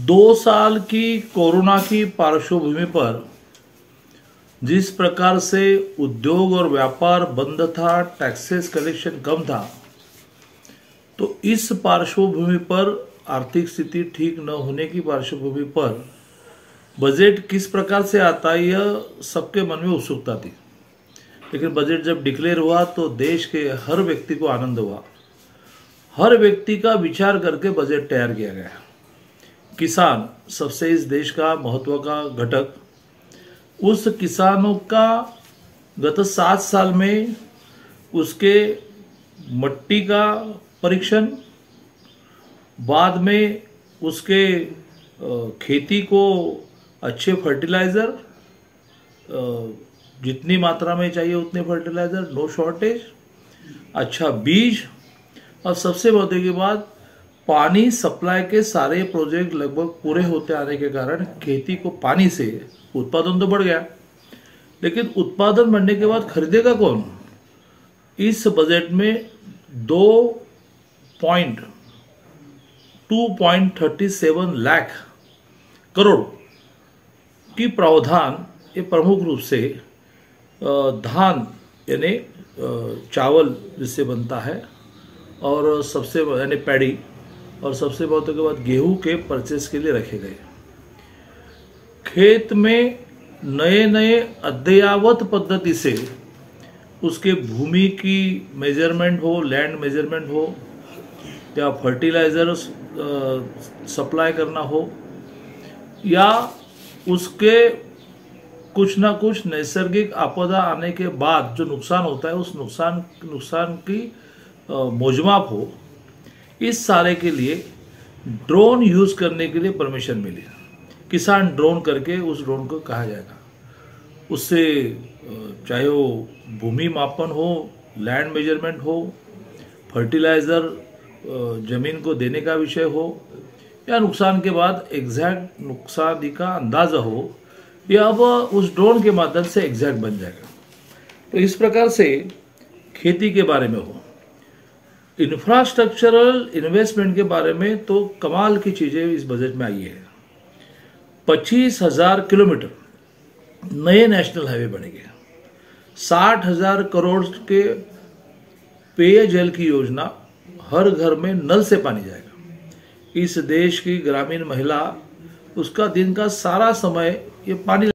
2 साल की कोरोना की पार्श्वभूमि पर जिस प्रकार से उद्योग और व्यापार बंद था, टैक्सेस कलेक्शन कम था, तो इस पार्श्वभूमि पर आर्थिक स्थिति ठीक न होने की पार्श्वभूमि पर बजट किस प्रकार से आता है, यह सबके मन में उत्सुकता थी। लेकिन बजट जब डिक्लेयर हुआ तो देश के हर व्यक्ति को आनंद हुआ। हर व्यक्ति का विचार करके बजट तैयार किया गया। किसान सबसे इस देश का महत्व का घटक, उस किसानों का गत 7 साल में उसके मट्टी का परीक्षण, बाद में उसके खेती को अच्छे फर्टिलाइज़र, जितनी मात्रा में चाहिए उतने फर्टिलाइज़र, नो शॉर्टेज, अच्छा बीज, और सबसे महत्व की बात, पानी सप्लाई के सारे प्रोजेक्ट लगभग पूरे होते आने के कारण खेती को पानी से उत्पादन तो बढ़ गया। लेकिन उत्पादन बढ़ने के बाद खरीदेगा कौन? इस बजट में 2.37 लाख करोड़ की प्रावधान ये प्रमुख रूप से धान यानी चावल जिससे बनता है, और सबसे यानी पैडी, और सबसे महत्व के बाद गेहूं के परचेस के लिए रखे गए। खेत में नए नए अद्ययावत पद्धति से उसके भूमि की मेजरमेंट हो, लैंड मेजरमेंट हो, या फर्टिलाइजर सप्लाई करना हो, या उसके कुछ ना कुछ नैसर्गिक आपदा आने के बाद जो नुकसान होता है उस नुकसान की मोजमाप हो, इस सारे के लिए ड्रोन यूज करने के लिए परमिशन मिली। किसान ड्रोन करके उस ड्रोन को कहा जाएगा, उससे चाहे वो भूमि मापन हो, लैंड मेजरमेंट हो, फर्टिलाइजर जमीन को देने का विषय हो, या नुकसान के बाद एग्जैक्ट नुकसान का अंदाजा हो, यह अब उस ड्रोन के माध्यम से एग्जैक्ट बन जाएगा। तो इस प्रकार से खेती के बारे में हो, इंफ्रास्ट्रक्चरल इन्वेस्टमेंट के बारे में तो कमाल की चीजें इस बजट में आई है। 25,000 किलोमीटर नए नेशनल हाईवे बनेंगे, 60,000 करोड़ के पेयजल की योजना, हर घर में नल से पानी जाएगा। इस देश की ग्रामीण महिला, उसका दिन का सारा समय ये पानी